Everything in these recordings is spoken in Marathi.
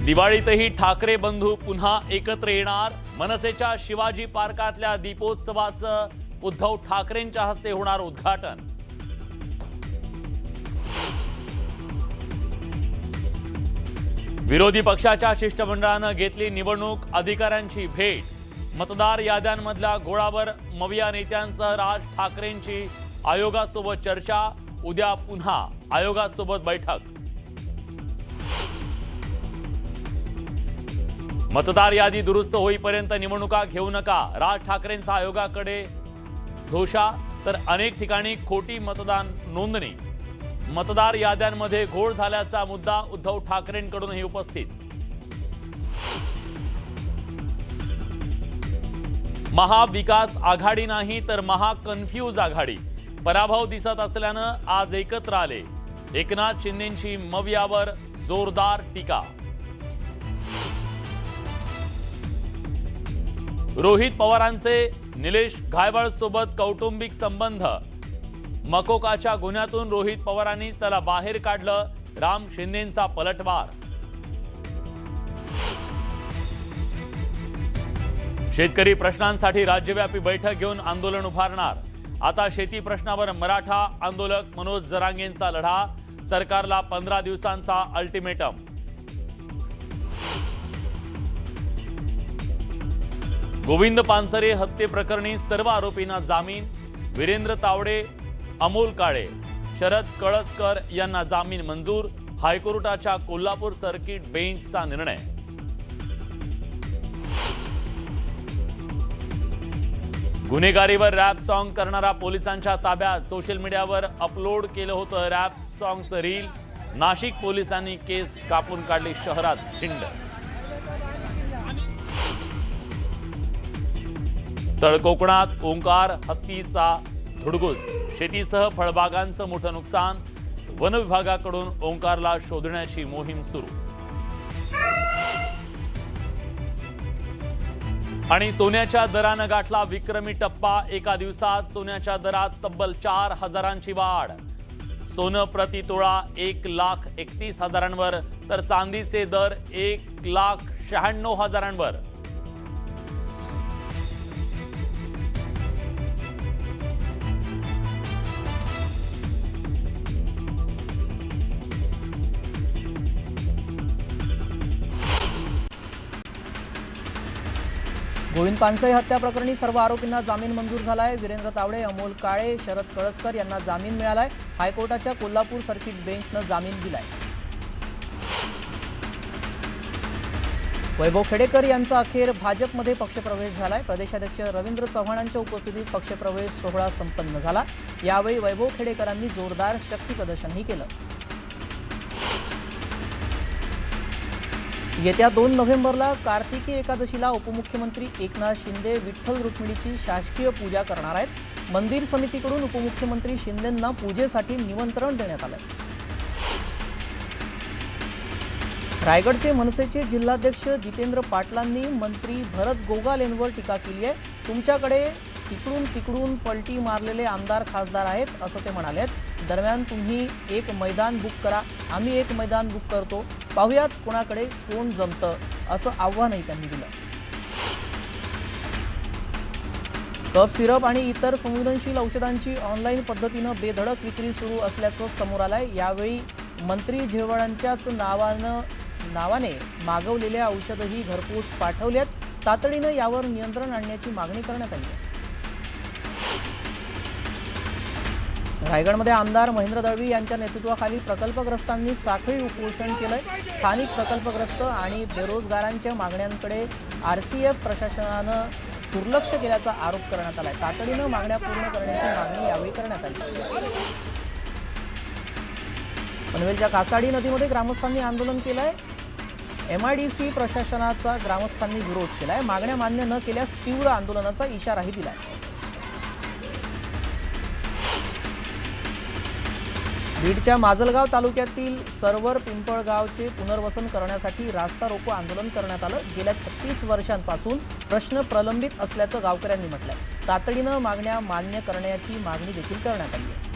दिवाळीतही ठाकरे बंधू पुन्हा एकत्र येणार। मनसेच्या शिवाजी पार्कातल्या दीपोत्सवाचं उद्धव ठाकरेंच्या हस्ते होणार उद्घाटन। विरोधी पक्षाच्या शिष्टमंडळानं घेतली निवडणूक अधिकाऱ्यांची भेट। मतदार याद्यांमधल्या घोळावर मविया नेत्यांसह राज ठाकरेंची आयोगासोबत चर्चा। उद्या पुन्हा आयोगासोबत बैठक। मतदार यादी दुरुस्त होईपर्यंत निवडणुका घेऊ नका, राज ठाकरेंचा आयोगाकडे धोशा। तर अनेक ठिकाणी खोटी मतदान नोंदणी, मतदार याद्यांमध्ये घोळ झाल्याचा मुद्दा उद्धव ठाकरेंकडूनही उपस्थित। महाविकास आघाडी नाही तर महाकन्फ्यूज आघाडी, पराभव दिसत असल्यानं आज एकत्र आले। एकनाथ शिंदेंची मवियावर जोरदार टीका। रोहित पवारांचे निलेश घायवळ सोबत कौटुंबिक संबंध। मकोकाच्या गुन्ह्यातून रोहित पवारांनी त्याला बाहेर काढलं, राम शिंदेंचा पलटवार। शेतकरी प्रश्नांसाठी राज्यव्यापी बैठक घेऊन आंदोलन उभारणार। आता शेती प्रश्नावर मराठा आंदोलक मनोज जरांगेंचा लढा, सरकारला 15 दिवसांचा अल्टिमेटम। गोविंद पानसरे हत्येप्रकरणी सर्व आरोपींना जामीन। वीरेंद्र तावडे, अमोल काळे, शरद कळसकर यांना जामीन मंजूर। हायकोर्टाच्या कोल्हापूर सर्किट बेंचचा निर्णय। गुन्हेगारीवर रॅप सॉन्ग करणारा पोलिसांच्या ताब्यात। सोशल मीडियावर अपलोड केलं होतं रॅप सॉन्गचं रील। नाशिक पोलिसांनी केस कापून काढली, शहरात हिंड। तळकोकणात ओंकार हत्तीचा धुडगूस, शेतीसह फळबागांचं मोठं नुकसान। वन विभागाकडून ओंकारला शोधण्याची मोहीम सुरू। आणि सोन्याच्या दरानं गाठला विक्रमी टप्पा। एका दिवसात सोन्याच्या दरात तब्बल 4,000ची वाढ। सोनं प्रति तोळा 1,31,000वर, तर चांदीचे दर 1,96,000वर। गोविंद पानसरे हत्या प्रकरणी सर्व आरोपींना जामीन मंजूर झालाय। वीरेंद्र तावडे, अमोल काळे, शरद कळसकर यांना जामीन मिळालाय। हायकोर्टाच्या कोल्हापूर सर्किट बेंचनं जामीन दिलाय। वैभव खेडेकर यांचा अखेर भाजपमध्ये पक्षप्रवेश झालाय। प्रदेशाध्यक्ष रवींद्र चव्हाणांच्या उपस्थितीत पक्षप्रवेश सोहळा संपन्न झाला। यावेळी वैभव खेडेकरांनी जोरदार शक्ती प्रदर्शनही केलं। येत्या 2 नोव्हेंबरला कार्तिकी एकादशीला उपमुख्यमंत्री एकनाथ शिंदे विठ्ठल रुक्मिणीची शासकीय पूजा करणार आहेत। मंदिर समितीकडून उपमुख्यमंत्री शिंदेंना पूजेसाठी निमंत्रण देण्यात आलं। रायगडचे मनसेचे जिल्हाध्यक्ष जितेंद्र पाटलांनी मंत्री भरत गोगाल यांवर टीका केली आहे। तुमच्याकडे तिकडून पलटी मारलेले आमदार खासदार आहेत असं ते म्हणाले। दरम्यान तुम्ही एक मैदान बुक करा, आम्ही एक मैदान बुक करतो, पाहुयात कोणाकडे कोण जमतं असं आव्हानही त्यांनी दिलं। कफ सिरप आणि इतर संवेदनशील औषधांची ऑनलाईन पद्धतीनं बेधडक विक्री सुरू असल्याचं समोर आलंय। यावेळी मंत्री झेवळांच्याच नावाने मागवलेल्या औषधही घरपोच पाठवल्यात। तातडीनं यावर नियंत्रण आणण्याची मागणी करण्यात आली आहे। रायगडमध्ये आमदार महेंद्र दळवी यांच्या नेतृत्वाखाली प्रकल्पग्रस्तांनी साखळी उपोषण केलंय। स्थानिक प्रकल्पग्रस्त आणि बेरोजगारांच्या मागण्यांकडे आरसीएफ प्रशासनानं दुर्लक्ष केल्याचा आरोप करण्यात आलाय। तातडीनं मागण्या पूर्ण करण्याची मागणी यावेळी करण्यात आली। पनवेलच्या कासाडी नदीमध्ये ग्रामस्थांनी आंदोलन केलंय। MIDC प्रशासनाचा ग्रामस्थांनी विरोध केलाय। मागण्या मान्य न केल्यास तीव्र आंदोलनाचा इशाराही दिलाय। बीडच्या माजलगाव तालुक्यातील सर्वर पिंपळगावचे पुनर्वसन करण्यासाठी रास्ता रोको आंदोलन करण्यात आलं। गेल्या 36 वर्षांपासून प्रश्न प्रलंबित असल्याचं गावकऱ्यांनी म्हटलंय। तातडीनं मागण्या मान्य करण्याची मागणी देखील करण्यात आली आहे।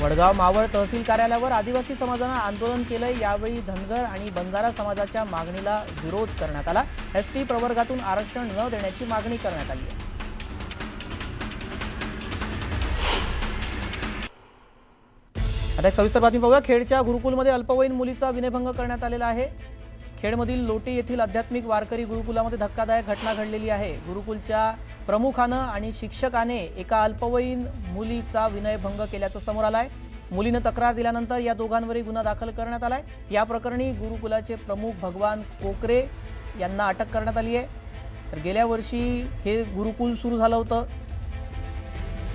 वडगाव मावळ तहसील कार्यालयावर आदिवासी समाजानं आंदोलन केलंय। यावेळी धनगर आणि बंजारा समाजाच्या मागणीला विरोध करण्यात आला। एसटी प्रवर्गातून आरक्षण न देण्याची मागणी करण्यात आली आहे। आता एक सविस्तर बातमी पाहूया। खेडच्या गुरुकुलमध्ये अल्पवयीन मुलीचा विनयभंग करण्यात आलेला आहे। खेडमधील लोटी येथील आध्यात्मिक वारकरी गुरुकुलामध्ये धक्कादायक घटना घडलेली आहे। गुरुकुलच्या प्रमुखानं आणि शिक्षकाने एका अल्पवयीन मुलीचा विनयभंग केल्याचं समोर आलंय। मुलीनं तक्रार दिल्यानंतर या दोघांवरही गुन्हा दाखल करण्यात आलाय। या प्रकरणी गुरुकुलाचे प्रमुख भगवान कोकरे यांना अटक करण्यात आली आहे। तर गेल्या वर्षी हे गुरुकुल सुरू झालं होतं।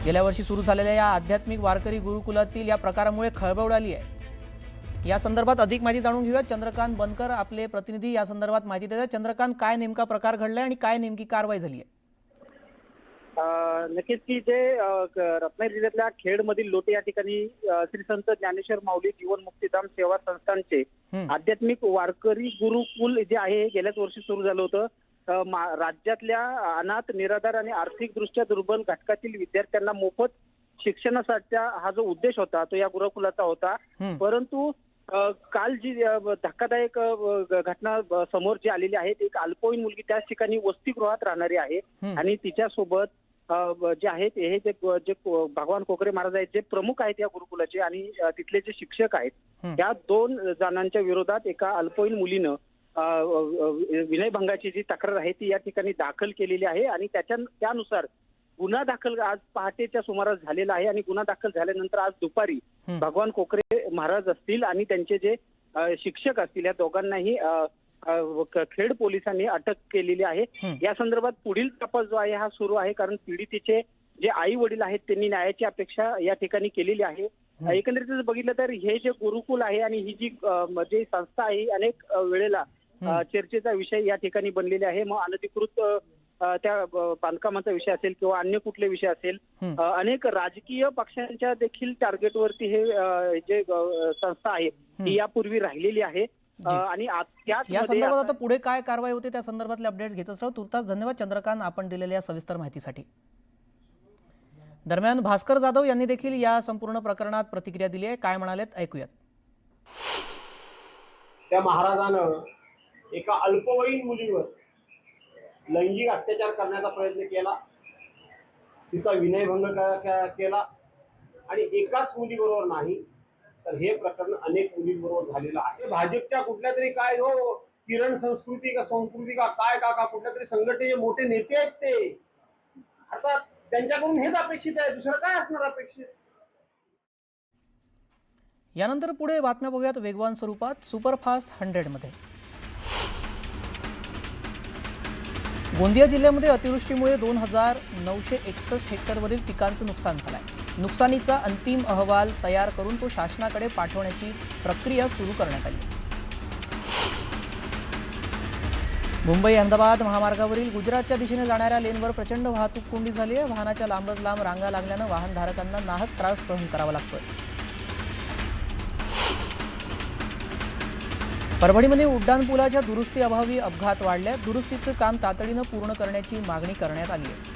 गेल्या वर्षी सुरू झालेल्या या आध्यात्मिक वारकरी गुरुकुलातील या प्रकारामुळे खळबळ उडाली आहे। या संदर्भात अधिक माहिती जाणून घेऊया। चंद्रकांत बनकर आपले प्रतिनिधी या संदर्भात माहिती देतात। चंद्रकांत, काय नेमका प्रकार घडलाय आणि काय नेमकी कारवाई झाली आहे? नक्कीच की जे रत्नागिरी जिल्ह्यातल्या खेडमधील लोटे या ठिकाणी श्री संत ज्ञानेश्वर माऊली जीवन मुक्तीधाम सेवा संस्थानचे आध्यात्मिक वारकरी गुरुकुल जे आहे हे गेल्याच वर्षी सुरू झालं होतं। राज्यातल्या अनाथ, निराधार आणि आर्थिकदृष्ट्या दुर्बल घटकातील विद्यार्थ्यांना मोफत शिक्षणाचा हा जो उद्देश होता तो या गुरुकुलाचा होता। परंतु काल जी धक्कादायक घटना समोर जी आलेली आहे, एक अल्पवयीन मुलगी त्याच ठिकाणी वसतिगृहात राहणारी आहे आणि तिच्यासोबत जे आहेत हे जे भगवान कोकरे महाराज आहेत, जे प्रमुख आहेत या गुरुकुलाचे आणि तिथले जे शिक्षक आहेत, त्या 2 जणांच्या विरोधात एका अल्पवयीन मुलीनं विनयभंगाची जी तक्रार आहे ती या ठिकाणी दाखल केलेली आहे आणि त्यानुसार गुन्हा दाखल आज पहाटेच्या सुमारास झालेला आहे आणि गुन्हा दाखल झाल्यानंतर आज दुपारी भगवान कोकरे महाराज असतील आणि त्यांचे जे शिक्षक असतील या दोघांनाही खेड पोलिसांनी अटक केलेली आहे। या संदर्भात पुढील तपास जो आहे हा सुरू आहे, कारण पीडितेचे जे आई वडील आहेत त्यांनी न्यायाची अपेक्षा या ठिकाणी केलेली आहे। एकंदरीत बघितलं तर हे जे गुरुकुल आहे आणि ही जी संस्था आहे अनेक वेळेला चर्चेचा विषय या ठिकाणी बनलेले आहे। मग अनधिकृत त्या बांधकामाचा विषय असेल किंवा अन्य कुठले विषय असेल, अनेक राजकीय पक्षांच्या देखील टार्गेटवरती हे जे संस्था आहे ही यापूर्वी राहिलेली आहे आणि या संदर्भात आता पुढे काय कारवाई होते त्या संदर्भातले अपडेट्स घेत असतो। तुर्तास धन्यवाद चंद्रकांत, आपण दिलेल्या सविस्तर माहितीसाठी। दरम्यान भास्कर जाधव यांनी देखील या संपूर्ण प्रकरणात प्रतिक्रिया दिली आहे। काय म्हणालेत ऐकूयात। त्या महाराजानं एका अल्पवयीन मुलीवर लैंगिक अत्याचार करण्याचा प्रयत्न केला, तिचा विनयभंग केला आणि एकाच मुलीबरोबर नाही तर हे प्रकरण अनेक मुलींबरोबर झालेलं आहे। भाजपच्या कुठल्या तरी काय किरण संस्कृती का काय काका कुठल्या तरी संघटनेचे मोठे नेते आहेत ते, आता त्यांच्याकडून हेच अपेक्षित आहे, दुसरं काय असणार अपेक्षित। यानंतर पुढे बातम्या बघूयात वेगवान स्वरूपात सुपरफास्ट 100 मध्ये। गोंदिया जिल्ह्यामध्ये अतिवृष्टीमुळे 2961 हेक्टरवरील पिकांचं नुकसान झालंय। नुकसानीचा अंतिम अहवाल तयार करून तो शासनाकडे पाठवण्याची प्रक्रिया सुरू करण्यात आली। मुंबई अहमदाबाद महामार्गावरील गुजरातच्या दिशेने जाणाऱ्या लेनवर प्रचंड वाहतूक कोंडी झाली आहे। वाहनाच्या लांबच लांब रांगा लागल्यानं वाहनधारकांना नाहक त्रास सहन करावा लागतोय। परभणीमध्ये उड्डाणपुलाच्या दुरुस्ती अभावी अपघात वाढले। दुरुस्तीचं काम तातडीनं पूर्ण करण्याची मागणी करण्यात आली आहे।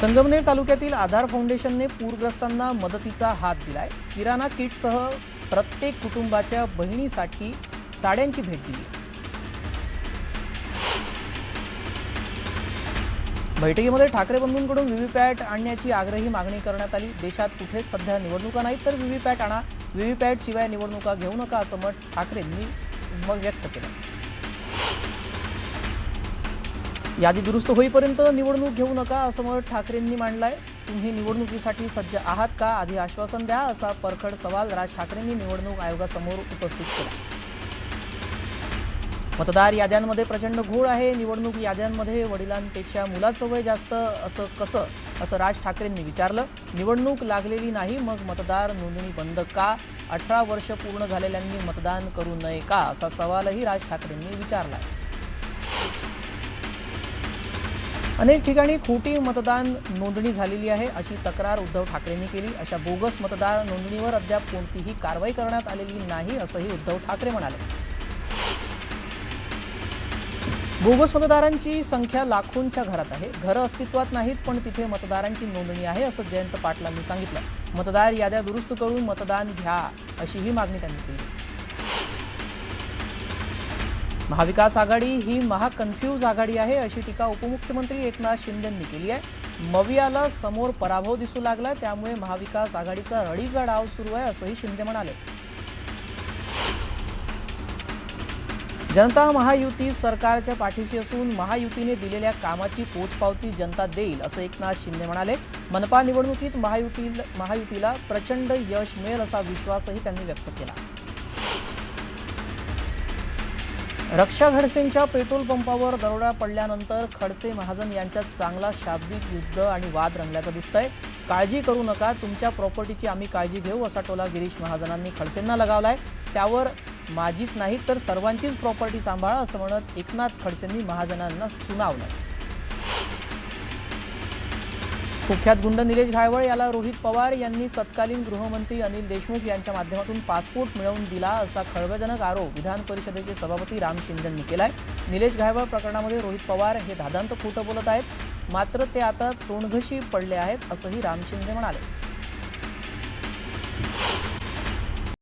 संगमनेर तालुक्यातील आधार फाउंडेशनने पूरग्रस्तांना मदतीचा हात दिलाय। किराणा किटसह प्रत्येक कुटुंबाच्या बहिणीसाठी साड्यांची भेट दिली। बैठकीमध्ये ठाकरे बंधूंकडून व्हीव्हीपॅट आणण्याची आग्रही मागणी करण्यात आली। देशात कुठेच सध्या निवडणुका नाहीत तर व्हीव्हीपॅट आणा, व्हीव्हीपॅट शिवाय निवडणुका घेऊ नका असं मत ठाकरेंनी मग व्यक्त केलं। यादी दुरुस्त होईपर्यंत निवडणूक घेऊ नका असं मत ठाकरेंनी मांडलंय। तुम्ही निवडणुकीसाठी सज्ज आहात का, आधी आश्वासन द्या असा परखड सवाल राज ठाकरेंनी निवडणूक आयोगासमोर उपस्थित केला। मतदार याद्यांमध्ये प्रचंड घोळ आहे। निवडणूक याद्यांमध्ये वडिलांपेक्षा मुलाचं वय जास्त असं कसं, असं राज ठाकरेंनी विचारलं। निवडणूक लागलेली नाही मग मतदार नोंदणी बंद का, 18 वर्ष पूर्ण झालेल्यांनी मतदान करू नये का, असा सवालही राज ठाकरेंनी विचारला। अनेक ठिकाणी खोटी मतदान नोंदणी झालेली आहे अशी तक्रार उद्धव ठाकरेंनी केली। अशा बोगस मतदार नोंदणीवर अद्याप कोणतीही कारवाई करण्यात आलेली नाही असंही उद्धव ठाकरे म्हणाले। बोगस मतदारांची संख्या लाखोंच्या घरात आहे. घरं अस्तित्वात नाहीत, पण तिथे मतदारांची नोंदणी आहे, असं जयंत पाटलांनी सांगितलं. मतदार याद्या दुरुस्त करून मतदान घ्या, अशी ही मागणी त्यांनी केली. महाविकास आघाडी ही महाकन्फ्यूज आघाडी आहे, अशी टीका उपमुख्यमंत्री एकनाथ शिंदेंनी केली आहे. मवियाला समोर पराभव दिसू लागला, त्यामुळे महाविकास आघाडीचा रडीचा डाव सुरू आहे, असंही शिंदे म्हणाले. जनता महायुती सरकारच्या पाठीशी असून महायुतीने दिलेल्या कामाची पोचपावती जनता देईल, असं एकनाथ शिंदे म्हणाले. मनपा निवडणुकीत महायुतीला प्रचंड यश मिळेल असा विश्वासही त्यांनी व्यक्त केला. रक्षा खडसेंच्या पेट्रोल पंपावर दरोडा पडल्यानंतर खडसे महाजन यांच्यात चांगला शाब्दिक युद्ध आणि वाद रंगल्याचं दिसतंय. काळजी करू नका, तुमच्या प्रॉपर्टीची आम्ही काळजी घेऊ, असा टोला गिरीश महाजनांनी खडसेंना लगावलाय. त्यावर माझीच नाही तर सर्वांचीच प्रॉपर्टी सांभाळा, असं म्हणत एकनाथ खडसेंनी महाजनांना सुनावलं. कुख्यात गुंड निलेश घायवळ याला रोहित पवार यांनी तत्कालीन गृहमंत्री अनिल देशमुख यांच्या माध्यमातून पासपोर्ट मिळवून दिला, असा खळबळजनक आरोप विधान परिषदेचे सभापती राम शिंदेंनी केलाय. निलेश घायवळ प्रकरणामध्ये रोहित पवार हे धादांत खोटं बोलत आहेत, मात्र ते आता तोंडघशी पडले आहेत, असंही राम शिंदे म्हणाले.